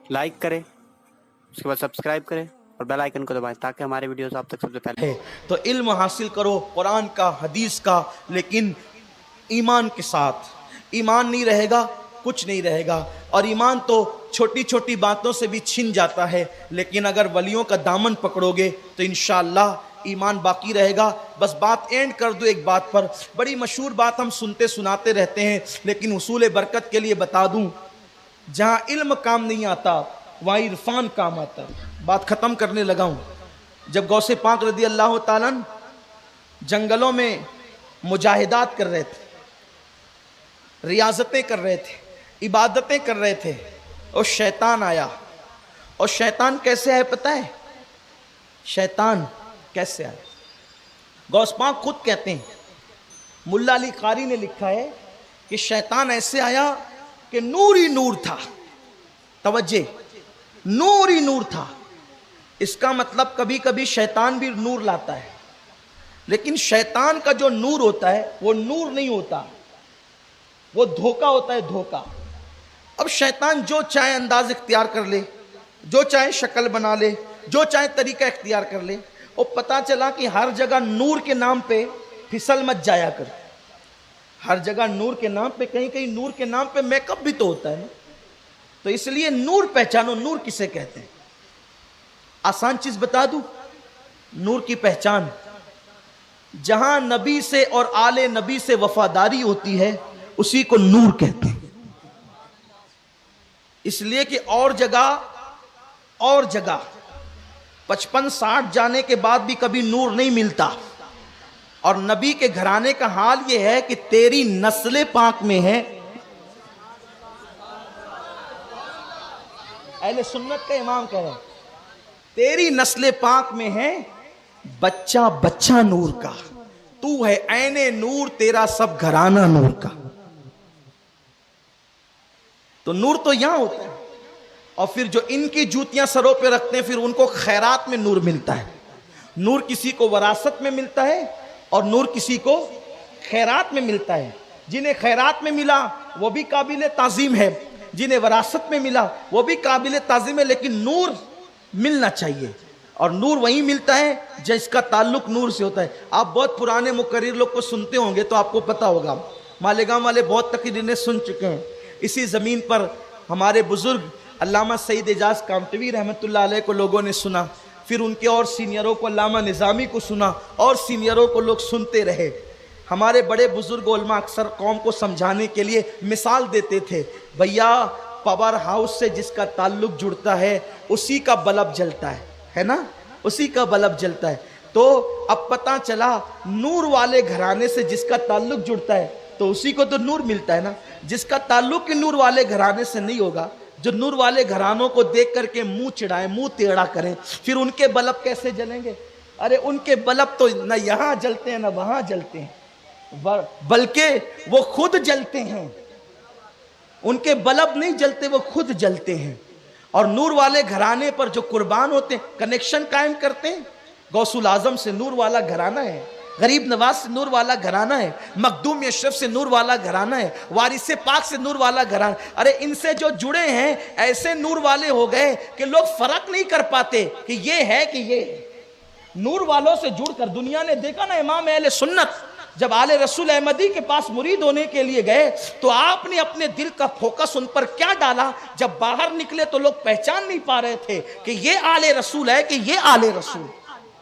Like करें, उसके बाद सब्सक्राइब करें और बेल आइकन को दबाएं ताकि हमारे वीडियोस आप तक सबसे पहले। तो इल्म हासिल करो कुरान का, हदीस का, लेकिन ईमान के साथ। ईमान नहीं रहेगा कुछ नहीं रहेगा। और ईमान तो छोटी छोटी बातों से भी छिन जाता है, लेकिन अगर वलियों का दामन पकड़ोगे तो इंशाअल्लाह ईमान बाकी रहेगा। बस बात एंड कर दूं एक बात पर, बड़ी मशहूर बात हम सुनते सुनाते रहते हैं, लेकिन उसूल बरकत के लिए बता दूं, जहां इल्म काम नहीं आता वहां इरफान काम आता है। बात खत्म करने लगा हूं। जब गौसे पाक रदी अल्लाह ताला अन्हु जंगलों में मुजाहिदात कर रहे थे, रियाजतें कर रहे थे, इबादतें कर रहे थे, और शैतान आया। और शैतान कैसे आया पता है? शैतान कैसे आया? गौस पाक खुद कहते हैं, मुल्ला अली कारी ने लिखा है कि शैतान ऐसे आया कि नूर ही नूर था। तवज्जे, नूर ही नूर था। इसका मतलब कभी कभी शैतान भी नूर लाता है, लेकिन शैतान का जो नूर होता है वो नूर नहीं होता, वो धोखा होता है, धोखा। अब शैतान जो चाहे अंदाज इख्तियार कर ले, जो चाहे शक्ल बना ले, जो चाहे तरीका इख्तियार कर ले। और पता चला कि हर जगह नूर के नाम पे फिसल मत जाया कर। हर जगह नूर के नाम पे, कहीं कहीं नूर के नाम पे मेकअप भी तो होता है ना। तो इसलिए नूर पहचानो, नूर किसे कहते हैं। आसान चीज बता दूं, नूर की पहचान, जहां नबी से और आले नबी से वफादारी होती है उसी को नूर कहते हैं। इसलिए कि और जगह 55-60 जाने के बाद भी कभी नूर नहीं मिलता। और नबी के घराने का हाल यह है कि तेरी नस्ल पाक में है। अहले सुन्नत का इमाम कह रहे हैं, तेरी नस्ल पाक में है बच्चा बच्चा नूर का, तू है ऐने नूर, तेरा सब घराना नूर का। तो नूर तो यहां होता है। और फिर जो इनकी जूतियां सरों पे रखते हैं, फिर उनको खैरात में नूर मिलता है। नूर किसी को वरासत में मिलता है और नूर किसी को खैरात में मिलता है। जिन्हें खैरात में मिला वो भी काबिल ताजीम है, जिन्हें वरासत में मिला वो भी काबिल ताजीम है, लेकिन नूर मिलना चाहिए। और नूर वहीं मिलता है जिसका ताल्लुक नूर से होता है। आप बहुत पुराने मुकर्रिर लोग को सुनते होंगे तो आपको पता होगा, मालेगांव वाले बहुत तकरीरें सुन चुके हैं। इसी ज़मीन पर हमारे बुजुर्ग अल्लामा सईद एजाज कामतवी रहमतुल्लाह अलैह को लोगों ने सुना, फिर उनके और सीनियरों को, अल्लामा निज़ामी को सुना, और सीनियरों को लोग सुनते रहे। हमारे बड़े बुजुर्ग उलमा अक्सर कौम को समझाने के लिए मिसाल देते थे, भैया पावर हाउस से जिसका ताल्लुक जुड़ता है उसी का बल्ब जलता है ना, उसी का बल्ब जलता है। तो अब पता चला नूर वाले घराने से जिसका ताल्लुक जुड़ता है तो उसी को तो नूर मिलता है ना। जिसका ताल्लुक नूर वाले घराने से नहीं होगा, जो नूर वाले घरानों को देख करके मुंह चिढ़ाए, मुंह टेढ़ा करें, फिर उनके बल्ब कैसे जलेंगे? अरे उनके बल्ब तो न यहां जलते हैं न वहां जलते हैं, बल्कि वो खुद जलते हैं। उनके बल्ब नहीं जलते, वो खुद जलते हैं। और नूर वाले घराने पर जो कुर्बान होते हैं, कनेक्शन कायम करते हैं। गौसुल आजम से नूर वाला घराना है, गरीब नवाज से नूर वाला घराना है, मखदूम अशरफ से नूर वाला घराना है, वारिस पाक से नूर वाला घराना। अरे इनसे जो जुड़े हैं ऐसे नूर वाले हो गए कि लोग फर्क नहीं कर पाते कि ये है कि ये है। नूर वालों से जुड़कर दुनिया ने देखा ना, इमाम अहले सुन्नत जब आले रसूल अहमदी के पास मुरीद होने के लिए गए तो आपने अपने दिल का फोकस उन पर क्या डाला? जब बाहर निकले तो लोग पहचान नहीं पा रहे थे कि ये आले रसूल है कि ये आले रसूल,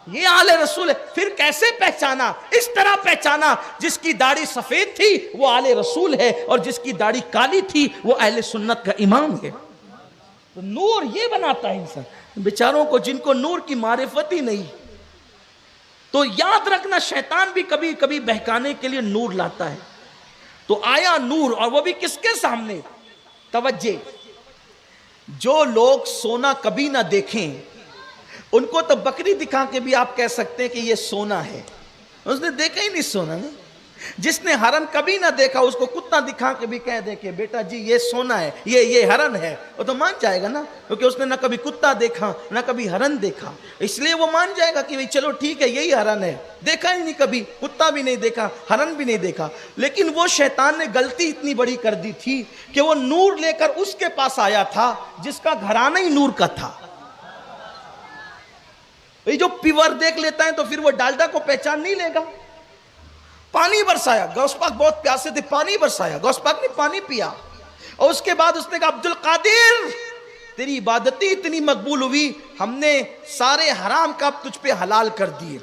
ये आले रसूल है। फिर कैसे पहचाना? इस तरह पहचाना, जिसकी दाढ़ी सफेद थी वो आले रसूल है और जिसकी दाढ़ी काली थी वो अहले सुन्नत का इमाम है। तो नूर ये बनाता है इंसान। बेचारों को जिनको नूर की मारिफत ही नहीं, तो याद रखना शैतान भी कभी कभी बहकाने के लिए नूर लाता है। तो आया नूर, और वो भी किसके सामने? तवज्जे, जो लोग सोना कभी ना देखें उनको तो बकरी दिखा के भी आप कह सकते हैं कि ये सोना है। उसने देखा ही नहीं सोना ना, جس نے ہرن کبھی نہ دیکھا اس کو کتا دکھا کے بھی کہہ دے کہ بیٹا جی یہ سونا ہے، یہ ہرن ہے، وہ تو مان جائے گا نا، کیونکہ اس نے نہ کبھی کتا دیکھا نہ کبھی ہرن دیکھا، اس لیے وہ مان جائے گا کہ چلو ٹھیک ہے یہی ہرن ہے، دیکھا ہی نہیں کبھی، کتا بھی نہیں دیکھا، ہرن بھی نہیں دیکھا۔ لیکن وہ شیطان نے غلطی اتنی بڑی کر دی تھی کہ وہ نور لے کر اس کے پاس آیا تھا جس کا گھرانہ ہی نور کا تھا۔ یہ جو پیور دیکھ لیتا ہے تو پھر وہ ڈالڈا کو پہچان نہیں لے گا۔ پانی برسایا، غوث پاک بہت پیاسے تھے، پانی برسایا، غوث پاک نے پانی پیا، اور اس کے بعد اس نے کہا عبد القادر تیری عبادتیں اتنی مقبول ہوئی، ہم نے سارے حرام کا تجھ پہ حلال کر دیے۔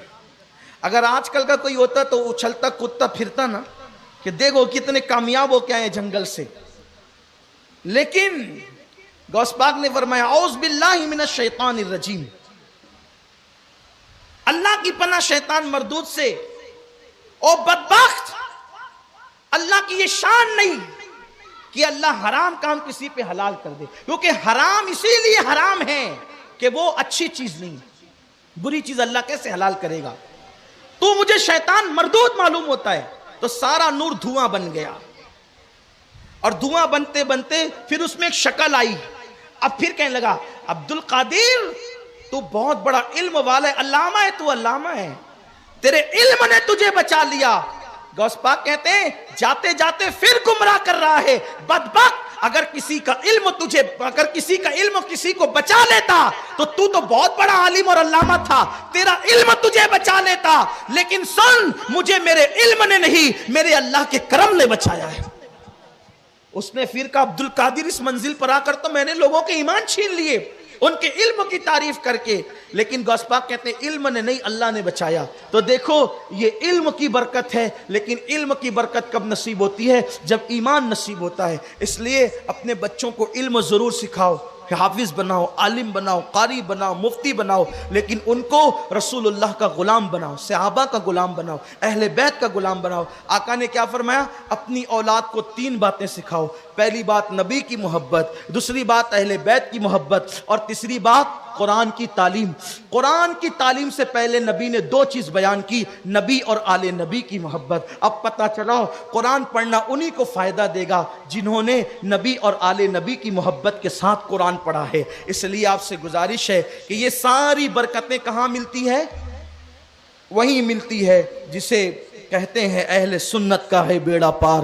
اگر آج کل کا کوئی ہوتا تو اچھلتا کتا پھرتا نا کہ دیکھو کتنے کامیاب ہو کے آئے جنگل سے، لیکن غوث پاک نے فرمایا اعوذ باللہ من الشیطان الرجیم، اللہ کی پناہ شیطان مردود سے۔ او بدبخت، اللہ کی یہ شان نہیں کہ اللہ حرام کام کسی پہ حلال کر دے، کیونکہ حرام اسی لیے حرام ہے کہ وہ اچھی چیز نہیں، بری چیز اللہ کیسے حلال کرے گا؟ تو مجھے شیطان مردود معلوم ہوتا ہے۔ تو سارا نور دھواں بن گیا، اور دھواں بنتے بنتے پھر اس میں ایک شکل آئی۔ اب پھر کہنے لگا عبد القادر تو بہت بڑا علم والا ہے، علامہ ہے، تو علامہ ہے، تیرے علم نے تجھے بچا لیا۔ غوث پاک کہتے ہیں جاتے جاتے پھر گمراہ کر رہا ہے، بدبخت، اگر کسی کا علم کسی کو بچا لیتا تو بہت بڑا عالم اور علامہ تھا، تیرا علم تجھے بچا لیتا، لیکن سن، مجھے میرے علم نے نہیں، میرے اللہ کے کرم نے بچایا ہے۔ اس نے پھر کہا عبد القادر اس منزل پر آ کر تو میں نے لوگوں کے ایمان چھین لیے ان کے علم کی تعریف کر کے، لیکن غوث پاک کہتے ہیں علم نے نہیں، اللہ نے بچایا۔ تو دیکھو یہ علم کی برکت ہے، لیکن علم کی برکت کب نصیب ہوتی ہے؟ جب ایمان نصیب ہوتا ہے۔ اس لیے اپنے بچوں کو علم ضرور سکھاؤ، حافظ بناؤ، عالم بناؤ، قاری بناؤ، مفتی بناؤ، لیکن ان کو رسول اللہ کا غلام بناؤ، صحابہ کا غلام بناؤ، اہل بیت کا غلام بناؤ۔ آقا نے کیا فرمایا؟ اپنی اولاد کو 3 باتیں سکھاؤ۔ پہلی بات نبی کی محبت، دوسری بات اہل بیت کی محبت، اور تیسری بات قرآن کی تعلیم۔ قرآن کی تعلیم سے پہلے نبی نے 2 چیز بیان کی، نبی اور آل نبی کی محبت۔ اب پتہ چلا قرآن پڑھنا انہی کو فائدہ دے گا جنہوں نے نبی اور آل نبی کی محبت کے ساتھ قرآن پڑھا ہے۔ اس لیے آپ سے گزارش ہے کہ یہ ساری برکتیں کہاں ملتی ہے؟ وہیں ملتی ہے جسے کہتے ہیں اہل سنت کا ہے بیڑا پار،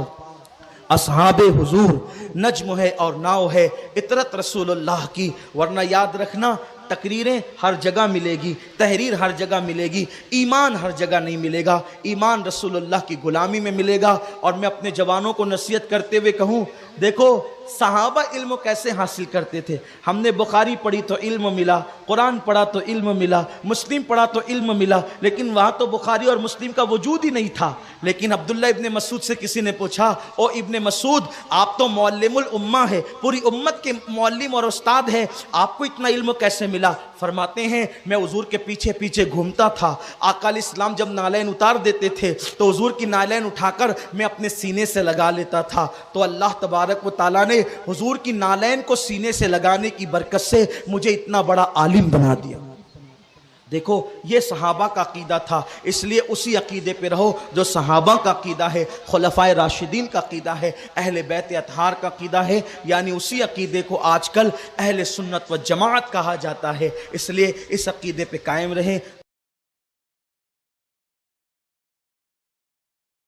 اصحاب حضور نجم ہے اور ناؤ ہے، اطرت رسول اللہ کی۔ ورنہ یاد رکھنا تقریریں ہر جگہ ملے گی، تحریر ہر جگہ ملے گی، ایمان ہر جگہ نہیں ملے گا۔ ایمان رسول اللہ کی غلامی میں ملے گا۔ اور میں اپنے جوانوں کو نصیحت کرتے ہوئے کہوں، دیکھو صحابہ علم کیسے حاصل کرتے تھے؟ ہم نے بخاری پڑھی تو علم ملا، قرآن پڑھا تو علم ملا، مسلم پڑھا تو علم ملا، لیکن وہاں تو بخاری اور مسلم کا وجود ہی نہیں تھا۔ لیکن عبداللہ ابن مسعود سے کسی نے پوچھا، او ابن مسعود آپ تو معلم الامہ ہے، پوری امت کے معلم اور استاد ہیں، آپ کو اتنا علم کیسے ملا؟ فرماتے ہیں میں حضور کے پیچھے پیچھے گھومتا تھا، آقا علیہ السلام جب نالین اتار دیتے تھے تو حضور کی نالین اٹھا کر میں اپنے سینے سے لگا لیتا تھا، تو اللہ تبارک و تعالیٰ نے حضور کی نالین کو سینے سے لگانے کی برکت سے مجھے اتنا بڑا عالم بنا دیا۔ دیکھو یہ صحابہ کا عقیدہ تھا، اس لیے اسی عقیدے پہ رہو جو صحابہ کا عقیدہ ہے، خلفائے راشدین کا عقیدہ ہے، اہل بیت اطہار کا عقیدہ ہے، یعنی اسی عقیدے کو آج کل اہل سنت و جماعت کہا جاتا ہے۔ اس لیے اس عقیدے پہ قائم رہیں۔